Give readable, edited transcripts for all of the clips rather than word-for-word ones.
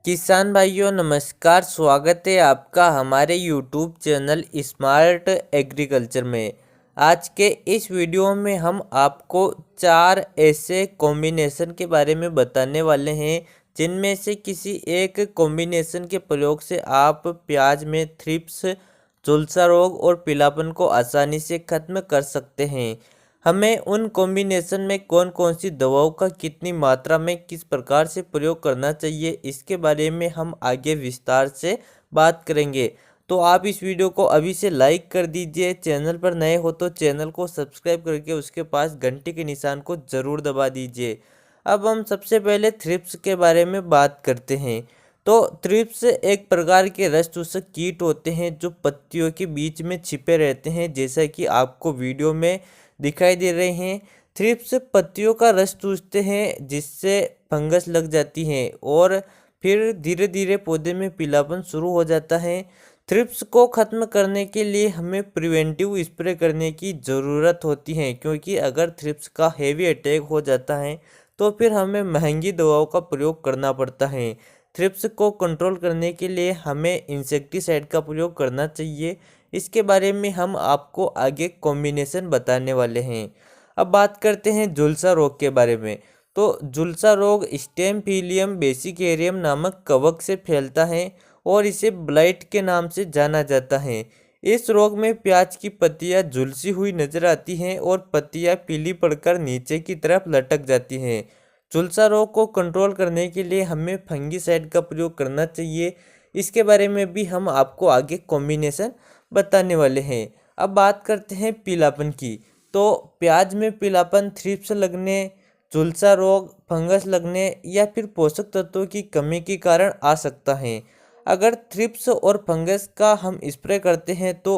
किसान भाइयों नमस्कार। स्वागत है आपका हमारे यूट्यूब चैनल स्मार्ट एग्रीकल्चर में। आज के इस वीडियो में हम आपको 4 ऐसे कॉम्बिनेशन के बारे में बताने वाले हैं जिनमें से किसी एक कॉम्बिनेशन के प्रयोग से आप प्याज में थ्रिप्स, झुलसा रोग और पीलापन को आसानी से ख़त्म कर सकते हैं। हमें उन कॉम्बिनेशन में कौन कौन सी दवाओं का कितनी मात्रा में किस प्रकार से प्रयोग करना चाहिए, इसके बारे में हम आगे विस्तार से बात करेंगे। तो आप इस वीडियो को अभी से लाइक कर दीजिए। चैनल पर नए हो तो चैनल को सब्सक्राइब करके उसके पास घंटी के निशान को ज़रूर दबा दीजिए। अब हम सबसे पहले थ्रिप्स के बारे में बात करते हैं। तो थ्रिप्स एक प्रकार के रस चूसक कीट होते हैं जो पत्तियों के बीच में छिपे रहते हैं, जैसा कि आपको वीडियो में दिखाई दे रहे हैं। थ्रिप्स पत्तियों का रस चूसते हैं जिससे फंगस लग जाती है और फिर धीरे धीरे पौधे में पीलापन शुरू हो जाता है। थ्रिप्स को ख़त्म करने के लिए हमें प्रिवेंटिव स्प्रे करने की ज़रूरत होती है, क्योंकि अगर थ्रिप्स का हेवी अटैक हो जाता है तो फिर हमें महंगी दवाओं का प्रयोग करना पड़ता है। थ्रिप्स को कंट्रोल करने के लिए हमें इंसेक्टिसाइड का प्रयोग करना चाहिए। इसके बारे में हम आपको आगे कॉम्बिनेशन बताने वाले हैं। अब बात करते हैं झुलसा रोग के बारे में। तो झुलसा रोग स्टेमफिलियम बेसिकेरियम नामक कवक से फैलता है और इसे ब्लाइट के नाम से जाना जाता है। इस रोग में प्याज की पत्तियां झुलसी हुई नजर आती हैं और पत्तियां पीली पड़कर नीचे की तरफ लटक जाती हैं। झुलसा रोग को कंट्रोल करने के लिए हमें फंगीसाइड का प्रयोग करना चाहिए। इसके बारे में भी हम आपको आगे कॉम्बिनेशन बताने वाले हैं। अब बात करते हैं पीलापन की। तो प्याज में पीलापन थ्रिप्स लगने, झुलसा रोग, फंगस लगने या फिर पोषक तत्वों की कमी के कारण आ सकता है। अगर थ्रिप्स और फंगस का हम स्प्रे करते हैं तो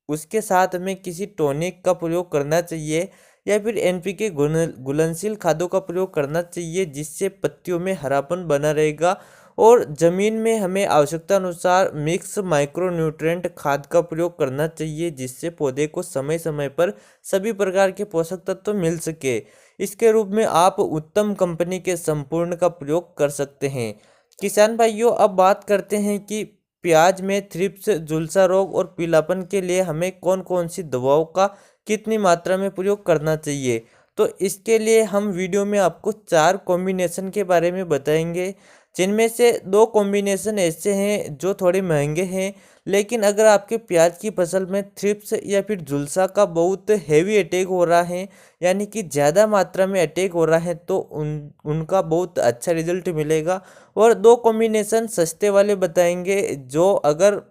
उसके साथ हमें किसी टॉनिक का प्रयोग करना चाहिए या फिर एनपीके घुलनशील खादों का प्रयोग करना चाहिए, जिससे पत्तियों में हरापन बना रहेगा। और ज़मीन में हमें आवश्यकता अनुसार मिक्स माइक्रोन्यूट्रेंट खाद का प्रयोग करना चाहिए, जिससे पौधे को समय समय पर सभी प्रकार के पोषक तत्व मिल सके। इसके रूप में आप उत्तम कंपनी के संपूर्ण का प्रयोग कर सकते हैं। किसान भाइयों, अब बात करते हैं कि प्याज में थ्रिप्स, झुलसा रोग और पीलापन के लिए हमें कौन कौन सी दवाओं का कितनी मात्रा में प्रयोग करना चाहिए। तो इसके लिए हम वीडियो में आपको 4 कॉम्बिनेशन के बारे में बताएंगे, जिनमें से 2 कॉम्बिनेशन ऐसे हैं जो थोड़े महंगे हैं। लेकिन अगर आपके प्याज की फसल में थ्रिप्स या फिर झुलसा का बहुत हैवी अटैक हो रहा है, यानी कि ज़्यादा मात्रा में अटैक हो रहा है, तो उनका बहुत अच्छा रिजल्ट मिलेगा। और 2 कॉम्बिनेशन सस्ते वाले बताएंगे, जो अगर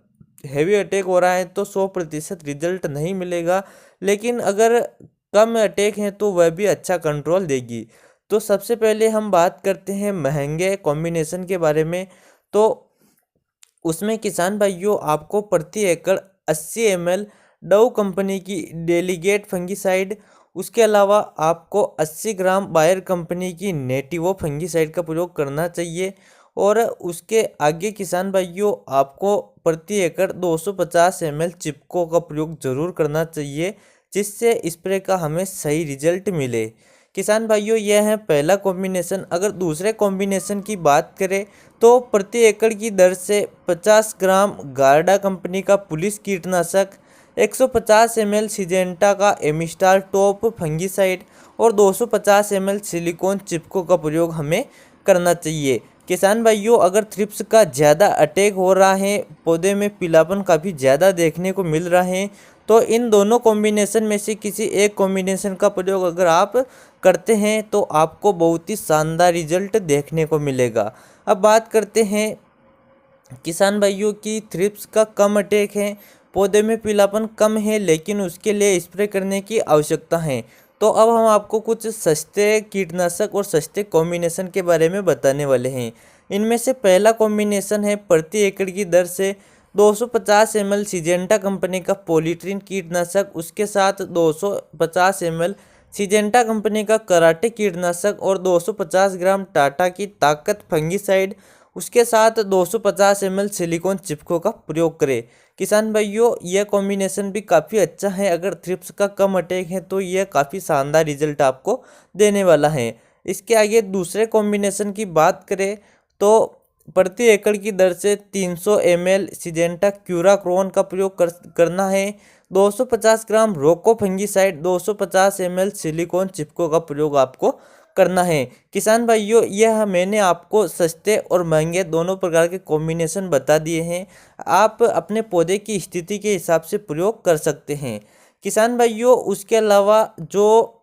हैवी अटैक हो रहा है तो 100% रिजल्ट नहीं मिलेगा, लेकिन अगर कम अटैक हैं तो वह भी अच्छा कंट्रोल देगी। तो सबसे पहले हम बात करते हैं महंगे कॉम्बिनेशन के बारे में। तो उसमें किसान भाइयों आपको प्रति एकड़ 80 ml डव कंपनी की डेलीगेट फंगीसाइड, उसके अलावा आपको 80 ग्राम बायर कंपनी की नेटिवो फंगीसाइड का प्रयोग करना चाहिए। और उसके आगे किसान भाइयों आपको प्रति एकड़ 250 ml चिपको का प्रयोग जरूर करना चाहिए, जिससे स्प्रे का हमें सही रिजल्ट मिले। किसान भाइयों, यह है पहला कॉम्बिनेशन। अगर दूसरे कॉम्बिनेशन की बात करें तो प्रति एकड़ की दर से 50 ग्राम गार्डा कंपनी का पुलिस कीटनाशक, 150 ml सिजेंटा का एमिस्टार टॉप फंगीसाइड और 250 ml सिलिकॉन चिपको का प्रयोग हमें करना चाहिए। किसान भाइयों, अगर थ्रिप्स का ज़्यादा अटैक हो रहा है, पौधे में पीलापन काफ़ी ज़्यादा देखने को मिल रहा है, तो इन दोनों कॉम्बिनेशन में से किसी एक कॉम्बिनेशन का प्रयोग अगर आप करते हैं तो आपको बहुत ही शानदार रिजल्ट देखने को मिलेगा। अब बात करते हैं किसान भाइयों की थ्रिप्स का कम अटैक है, पौधे में पीलापन कम है, लेकिन उसके लिए स्प्रे करने की आवश्यकता है। तो अब हम आपको कुछ सस्ते कीटनाशक और सस्ते कॉम्बिनेशन के बारे में बताने वाले हैं। इनमें से पहला कॉम्बिनेशन है प्रति एकड़ की दर से 250 ml सिजेंटा कंपनी का पॉलीट्रीन कीटनाशक, उसके साथ 250 ml सिजेंटा कंपनी का कराटे कीटनाशक और 250 ग्राम टाटा की ताकत फंगीसाइड, उसके साथ 250 ml सिलिकॉन चिपको का प्रयोग करें। किसान भाइयों, यह कॉम्बिनेशन भी काफ़ी अच्छा है। अगर थ्रिप्स का कम अटैक है तो यह काफ़ी शानदार रिजल्ट आपको देने वाला है। इसके आगे दूसरे कॉम्बिनेशन की बात करें तो प्रति एकड़ की दर से 300 ml सिजेंटा क्यूराक्रोन का प्रयोग करना है। 250 ग्राम रोको फंगीसाइड, 250 ml सिलिकॉन चिपको का प्रयोग आपको करना है। किसान भाइयों, यह मैंने आपको सस्ते और महंगे दोनों प्रकार के कॉम्बिनेशन बता दिए हैं। आप अपने पौधे की स्थिति के हिसाब से प्रयोग कर सकते हैं। किसान भाइयों, उसके अलावा जो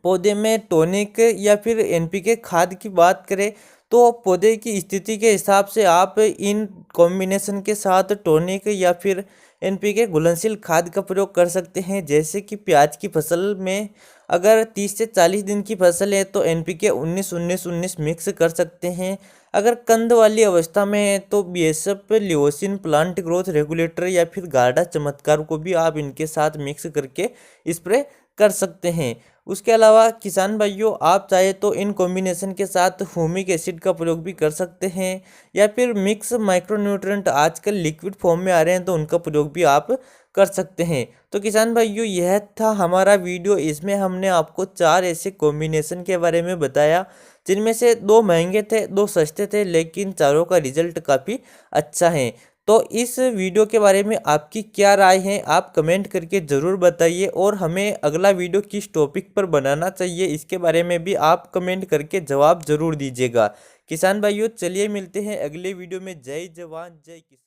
पौधे में टॉनिक या फिर एनपीके खाद की बात करें तो पौधे की स्थिति के हिसाब से आप इन कॉम्बिनेशन के साथ टॉनिक या फिर एनपीके घुलनशील खाद का प्रयोग कर सकते हैं। जैसे कि प्याज की फसल में अगर 30 से 40 दिन की फसल है तो एनपीके 19-19-19 मिक्स कर सकते हैं। अगर कंद वाली अवस्था में है तो BSF leucine plant growth regulator या फिर गार्डा चमत्कार को भी आप इनके साथ मिक्स करके स्प्रे कर सकते हैं। उसके अलावा किसान भाइयों, आप चाहे तो इन कॉम्बिनेशन के साथ ह्यूमिक एसिड का प्रयोग भी कर सकते हैं या फिर मिक्स माइक्रोन्यूट्रेंट आजकल लिक्विड फॉर्म में आ रहे हैं तो उनका प्रयोग भी आप कर सकते हैं। तो किसान भाइयों, यह था हमारा वीडियो। इसमें हमने आपको 4 ऐसे कॉम्बिनेशन के बारे में बताया जिनमें से 2 महंगे थे, 2 सस्ते थे, लेकिन चारों का रिजल्ट काफ़ी अच्छा है। तो इस वीडियो के बारे में आपकी क्या राय है, आप कमेंट करके ज़रूर बताइए। और हमें अगला वीडियो किस टॉपिक पर बनाना चाहिए इसके बारे में भी आप कमेंट करके जवाब ज़रूर दीजिएगा। किसान भाइयों, चलिए मिलते हैं अगले वीडियो में। जय जवान जय किसान।